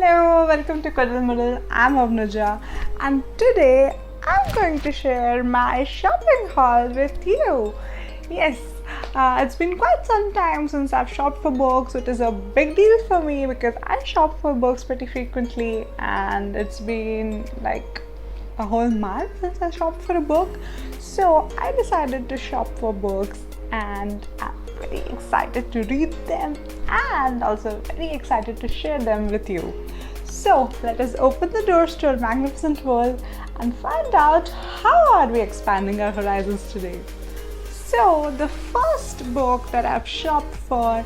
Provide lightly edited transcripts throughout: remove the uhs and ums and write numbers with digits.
Hello, welcome to Cuddle Muddle. I'm Avnuja, and today I'm going to share my shopping haul with you. Yes, it's been quite some time since I've shopped for books. It is a big deal for me because I shop for books pretty frequently, and it's been like a whole month since I shopped for a book. So I decided to shop for books, and I'm very excited to read them and also very excited to share them with you. So let us open the doors to our magnificent world and find out how are we expanding our horizons today. So the first book that I've shopped for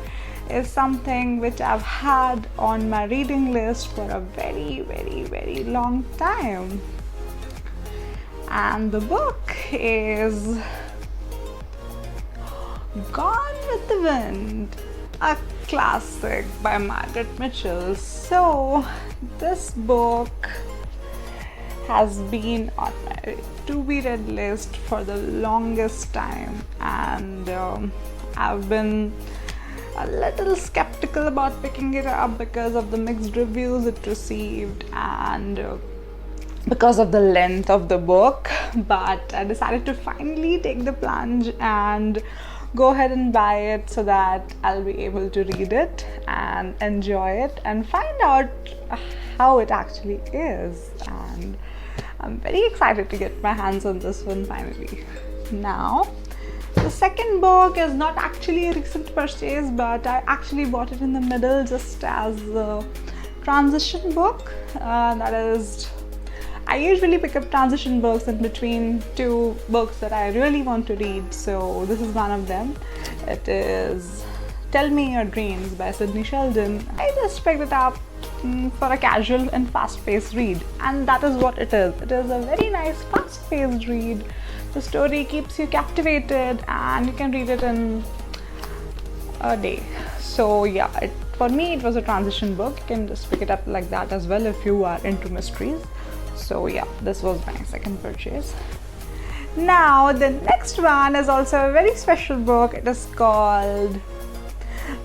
is something which I've had on my reading list for a very long time, and the book is Gone with the Wind, a classic by Margaret Mitchell. So this book has been on my to be read list for the longest time, and I've been a little skeptical about picking it up because of the mixed reviews it received and because of the length of the book, but I decided to finally take the plunge and go ahead and buy it so that I'll be able to read it and enjoy it and find out how it actually is. And I'm very excited to get my hands on this one finally. Now, the second book is not actually a recent purchase, but I actually bought it in the middle just as a transition book. That is, I usually pick up transition books in between two books that I really want to read, so this is one of them. It is Tell Me Your Dreams by Sydney Sheldon. I just picked it up for a casual and fast-paced read, and that is what it is. It is a very nice fast-paced read. The story keeps you captivated and you can read it in a day. So yeah, for me it was a transition book. You can just pick it up like that as well if you are into mysteries. So yeah, this was my second purchase. Now the next one is also a very special book. It is called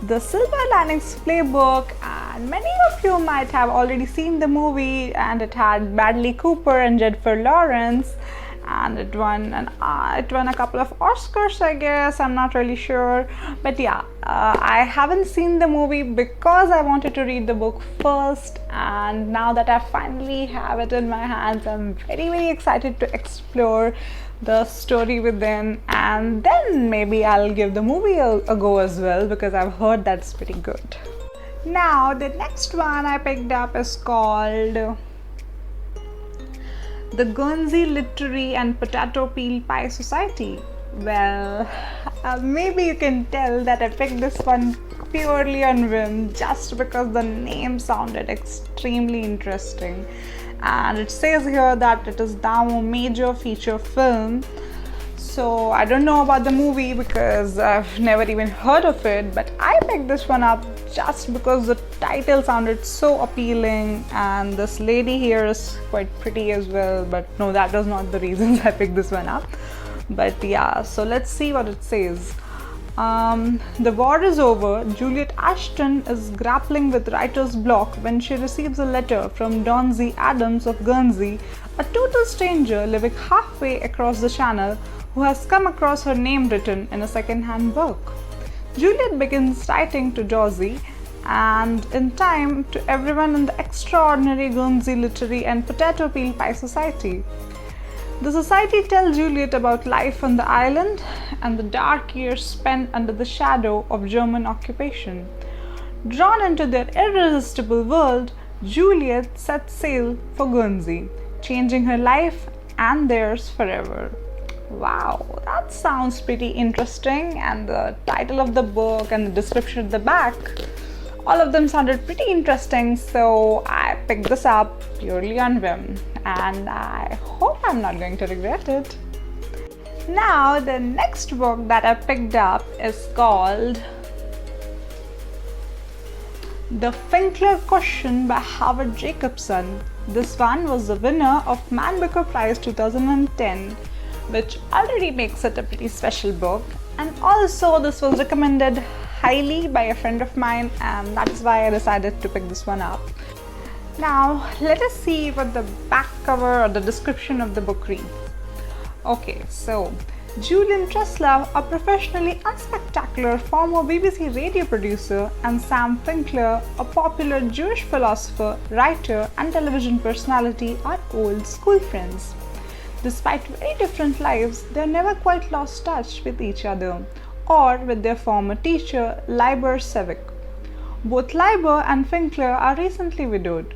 The Silver Linings Playbook, and many of you might have already seen the movie, and it had Bradley Cooper and Jennifer Lawrence, and it won a couple of Oscars, I guess. I'm not really sure, but yeah, I haven't seen the movie because I wanted to read the book first, and now that I finally have it in my hands, I'm very excited to explore the story within, and then maybe I'll give the movie a go as well because I've heard that's pretty good. Now the next one I picked up is called The Guernsey Literary and Potato Peel Pie Society. Well, maybe you can tell that I picked this one purely on whim just because the name sounded extremely interesting, and it says here that it is now a major feature film. So I don't know about the movie because I've never even heard of it, but I picked this one up just because the title sounded so appealing, and this lady here is quite pretty as well. But no, that was not the reasons I picked this one up. But yeah, so let's see what it says. The war is over. Juliet Ashton is grappling with writer's block when she receives a letter from Donzie Adams of Guernsey, a total stranger living halfway across the channel, who has come across her name written in a second-hand book. Juliet begins writing to Donzie and in time to everyone in the extraordinary Guernsey Literary and Potato Peel Pie Society. The society tells Juliet about life on the island and the dark years spent under the shadow of German occupation. Drawn into their irresistible world, Juliet sets sail for Guernsey, changing her life and theirs forever. Wow, that sounds pretty interesting, and the title of the book and the description at the back, all of them sounded pretty interesting, so I picked this up purely on whim, and I hope I'm not going to regret it. Now the next book that I picked up is called The Finkler Question by Howard Jacobson. This one was the winner of Man Booker Prize 2010, which already makes it a pretty special book, and also this was recommended highly by a friend of mine, and that is why I decided to pick this one up. Now, let us see what the back cover or the description of the book reads. Okay, so Julian Treslove, a professionally unspectacular former BBC radio producer, and Sam Finkler, a popular Jewish philosopher, writer, and television personality, are old school friends. Despite very different lives, they never quite lost touch with each other or with their former teacher, Libor Sevic. Both Libor and Finkler are recently widowed,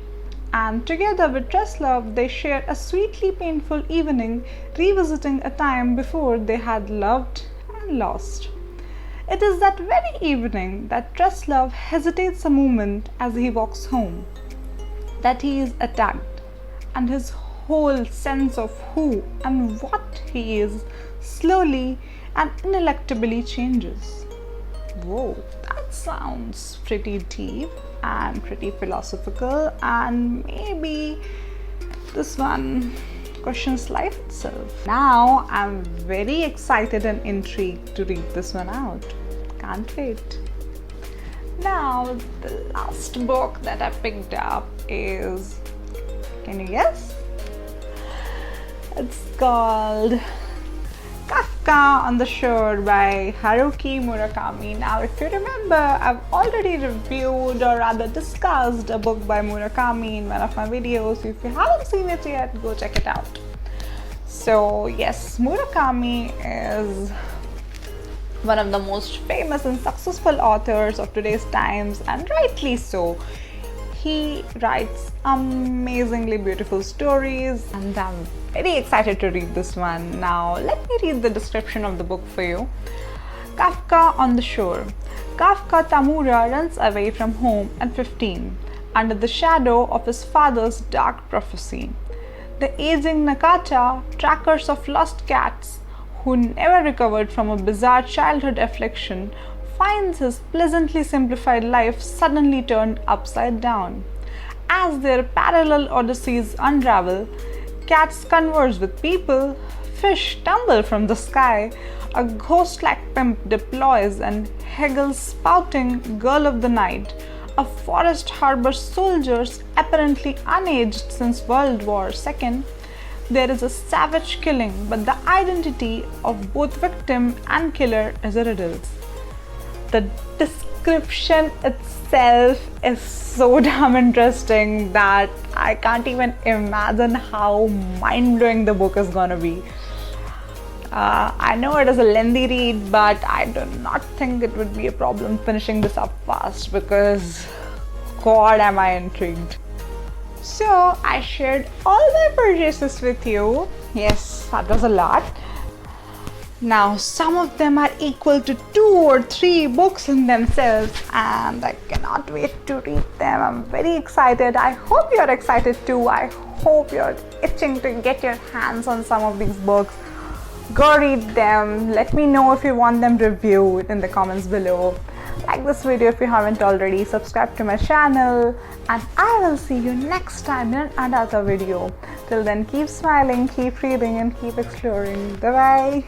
and together with Treslove, they share a sweetly painful evening revisiting a time before they had loved and lost. It is that very evening that Treslove hesitates a moment as he walks home, that he is attacked, and his whole sense of who and what he is slowly and ineluctably changes. Whoa, that sounds pretty deep and pretty philosophical, and maybe this one questions life itself. Now I'm very excited and intrigued to read this one out. Can't wait. Now the last book that I picked up is, can you guess? It's called Kafka on the Shore by Haruki Murakami. Now, if you remember, I've already reviewed or rather discussed a book by Murakami in one of my videos. If you haven't seen it yet, go check it out. So yes, Murakami is one of the most famous and successful authors of today's times, and rightly so. He writes amazingly beautiful stories, and I'm very excited to read this one. Now, let me read the description of the book for you. Kafka on the Shore. Kafka Tamura runs away from home at 15, under the shadow of his father's dark prophecy. The aging Nakata, trackers of lost cats, who never recovered from a bizarre childhood affliction, finds his pleasantly simplified life suddenly turned upside down. As their parallel odysseys unravel, cats converse with people, fish tumble from the sky, a ghost-like pimp deploys, and Hegel's spouting girl of the night, a forest harbors soldiers apparently unaged since World War II. There is a savage killing, but the identity of both victim and killer is a riddle. The description itself is so damn interesting that I can't even imagine how mind-blowing the book is gonna be. I know it is a lengthy read, but I do not think it would be a problem finishing this up fast, because God am I intrigued. So I shared all my purchases with you. Yes, that was a lot. Now, some of them are equal to 2 or 3 books in themselves, and I cannot wait to read them. I'm very excited. I hope you're excited too. I hope you're itching to get your hands on some of these books. Go read them. Let me know if you want them reviewed in the comments below. Like this video if you haven't already. Subscribe to my channel, and I will see you next time in another video. Till then, keep smiling, keep reading, and keep exploring. Bye bye.